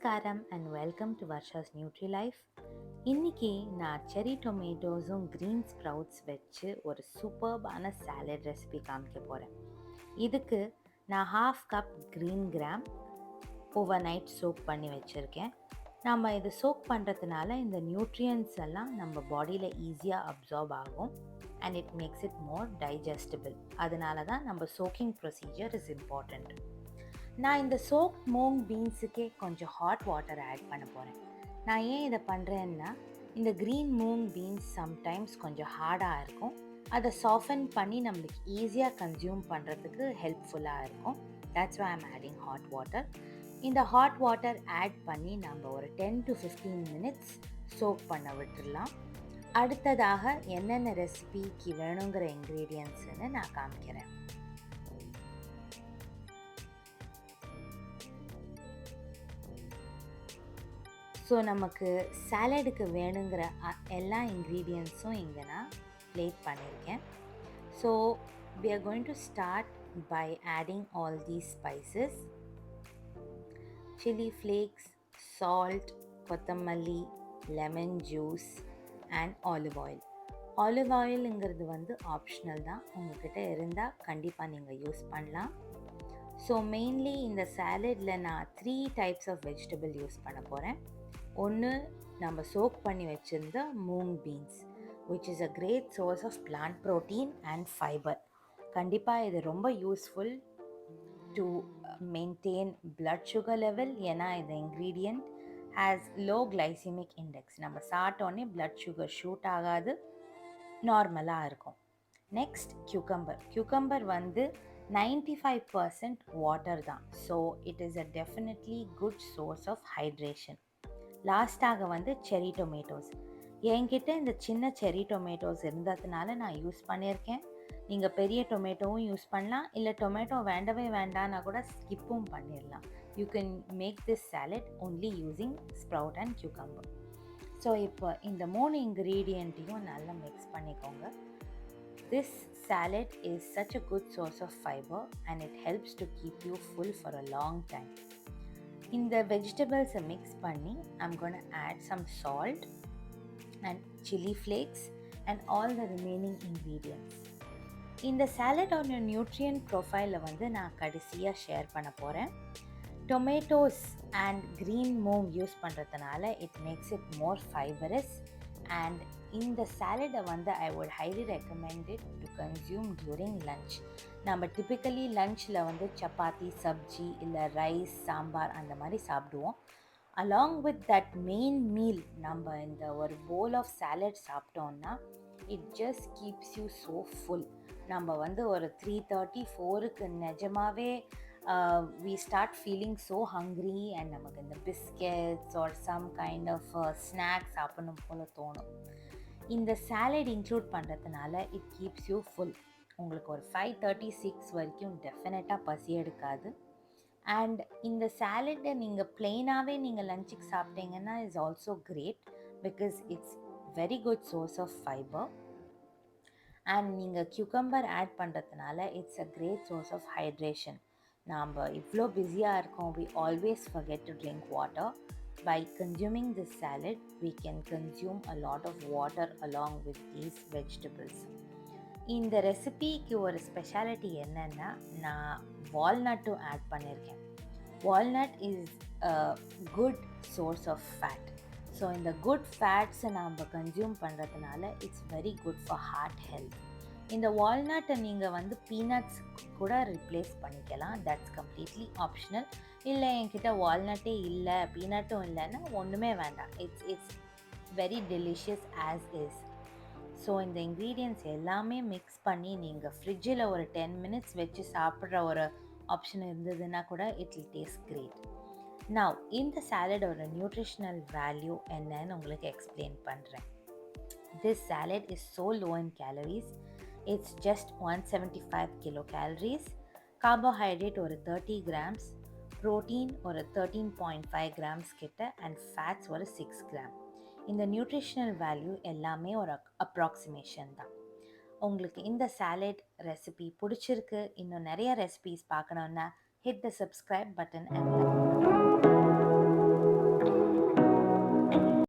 நமஸ்காரம் and welcome to Varsha's Nutrilife. இன்னைக்கு நான் செரி டொமேட்டோஸும் க்ரீன் ஸ்ப்ரவுட்ஸ் வச்சு ஒரு சூப்பர்பான சாலட் ரெசிபி காமிக்க போகிறேன். இதுக்கு நான் 1/2 cup green gram over night soak பண்ணி வச்சுருக்கேன். நம்ம இது சோக் பண்ணுறதுனால இந்த நியூட்ரியன்ஸ் எல்லாம் நம்ம பாடியில் ஈஸியாக அப்சார்ப் ஆகும் and it makes it more digestible. அதனால தான் நம்ம சோக்கிங் ப்ரொசீஜர் இஸ் இம்பார்ட்டண்ட். நான் இந்த சோக் மூங் பீன்ஸுக்கே கொஞ்சம் ஹாட் வாட்டர் ஆட் பண்ண போகிறேன். நான் ஏன் இதை பண்ணுறேன்னா, இந்த க்ரீன் மூங் பீன்ஸ் சம்டைம்ஸ் கொஞ்சம் ஹார்டாக இருக்கும். அதை சாஃபன் பண்ணி நம்மளுக்கு ஈஸியாக கன்சியூம் பண்ணுறதுக்கு ஹெல்ப்ஃபுல்லாக இருக்கும். That's why I'm adding hot water. இந்த ஹாட் வாட்டர் ஆட் பண்ணி நம்ம ஒரு 10 to 15 மினிட்ஸ் சோக் பண்ண விட்டுடலாம். அடுத்ததாக என்னென்ன ரெசிபிக்கு வேணுங்கிற இன்க்ரீடியன்ட்ஸ்ன்னு நான் காமிக்கிறேன். ஸோ நமக்கு சாலடுக்கு வேணுங்கிற எல்லா இன்க்ரீடியன்ட்ஸும் இங்கே நான் பிளேட் பண்ணியிருக்கேன். So we are going to start by adding all these spices: chili flakes, salt, கொத்தமல்லி, lemon juice and olive oil. Olive ஆயிலுங்கிறது வந்து ஆப்ஷனல் தான், உங்கள்கிட்ட இருந்தால் கண்டிப்பாக நீங்கள் யூஸ் பண்ணலாம். ஸோ மெயின்லி இந்த சாலடில் நான் 3 டைப்ஸ் ஆஃப் வெஜிடபிள் யூஸ் பண்ண போகிறேன். ஒன்று, நம்ம சோக் பண்ணி வச்சுருந்த moong beans, which is a great source of plant protein and fibre. கண்டிப்பாக இது ரொம்ப useful to maintain blood sugar level. ஏன்னா இந்த ingredient has low glycaemic index. நம்ம சாப்பிட்டோன்னே பிளட் சுகர் ஷூட் ஆகாது, நார்மலாக இருக்கும். நெக்ஸ்ட், கியூக்கம்பர் வந்து 95% வாட்டர் தான். So it is a definitely good source of hydration. லாஸ்ட்டாக வந்து செரி டொமேட்டோஸ். என்கிட்ட இந்த சின்ன செரி டொமேட்டோஸ் இருந்ததுனால நான் யூஸ் பண்ணியிருக்கேன். நீங்கள் பெரிய டொமேட்டோவும் யூஸ் பண்ணலாம், இல்லை டொமேட்டோ வேண்டவே வேண்டான்னா கூட ஸ்கிப்பும் பண்ணிடலாம். You can make this salad only using sprout and cucumber. So இப்போ இந்த 3 இன்க்ரீடியண்ட்டையும் நல்லா மிக்ஸ் பண்ணிக்கோங்க. This salad is such a good source of fiber and it helps to keep you full for a long time. இந்த வெஜிடபிள்ஸை mix பண்ணி I'm going to add some salt and chili flakes and all the remaining ingredients. இந்த சாலடோட nutrient ப்ரொஃபைலை வந்து நான் கடைசியாக share பண்ண போகிறேன். Tomatoes and green moong use பண்ணுறதுனால it makes it more fibrous. And இந்த சாலடை வந்து I would highly recommend it to consume during lunch. நம்ம டிப்பிக்கலி லன்ச்சில் வந்து சப்பாத்தி, சப்ஜி, இல்லை ரைஸ், சாம்பார் அந்த மாதிரி சாப்பிடுவோம். Along with that main meal நம்ம இந்த ஒரு போல் ஆஃப் சாலட் சாப்பிட்டோன்னா it just keeps you so full. நம்ம வந்து ஒரு 3:30-4க்கு நிஜமாகவே we start feeling so hungry and நமக்கு இந்த biscuits or some kind of snack சாப்பிடணும் போல தோணும். இந்த சாலட் இன்க்ளூட் பண்ணுறதுனால இட் கீப்ஸ் யூ ஃபுல். உங்களுக்கு ஒரு 5:36 வரைக்கும் டெஃபினட்டாக பசி எடுக்காது. அண்ட் இந்த சாலட்டை நீங்கள் பிளெயினாகவே நீங்கள் லஞ்சுக்கு சாப்பிட்டீங்கன்னா is also great because it's very good source of fibre. And நீங்கள் கியூக்கம்பர் ஆட் பண்ணுறதுனால it's a great source of hydration. நாம் இவ்வளோ பிஸியாக இருக்கோம், we always forget to drink water. By consuming this salad, we can consume a lot of water along with these vegetables. இந்த ரெசிபிக்கு ஒரு speciality என்னென்னா, நான் வால்நட்டும் ஆட் பண்ணியிருக்கேன். Walnut is a good source of fat. So இந்த good ஃபேட்ஸை நாம் கன்சியூம் பண்ணுறதுனால it's very good for heart health. இந்த வால்நட்டை நீங்கள் வந்து பீனட்ஸ் கூட ரிப்ளேஸ் பண்ணிக்கலாம். That's completely optional. இல்லை என்கிட்ட வால்நட்டே இல்லை, பீனட்டும் இல்லைன்னா ஒன்றுமே வேண்டாம். It's very delicious as is. So இந்த இன்க்ரீடியன்ட்ஸ் எல்லாமே மிக்ஸ் பண்ணி நீங்கள் ஃப்ரிட்ஜில் ஒரு 10 மினிட்ஸ் வச்சு சாப்பிட்ற ஒரு ஆப்ஷன் இருந்ததுன்னா கூட it will taste great. Now இந்த சாலடோட நியூட்ரிஷனல் வேல்யூ என்னன்னு உங்களுக்கு எக்ஸ்பிளைன் பண்ணுறேன். This salad is so low in calories. It's just 175 kilocalories. Carbohydrate ஒரு 30 grams, protein ஒரு 13.5 grams கிட்ட and fats ஒரு 6 gram. இந்த நியூட்ரிஷனல் வேல்யூ எல்லாமே ஒரு அப்ராக்சிமேஷன் தான். உங்களுக்கு இந்த சாலட் ரெசிபி பிடிச்சிருக்கு, இன்னும் நிறைய ரெசிபிஸ் பார்க்கணுன்னா hit the subscribe button and like.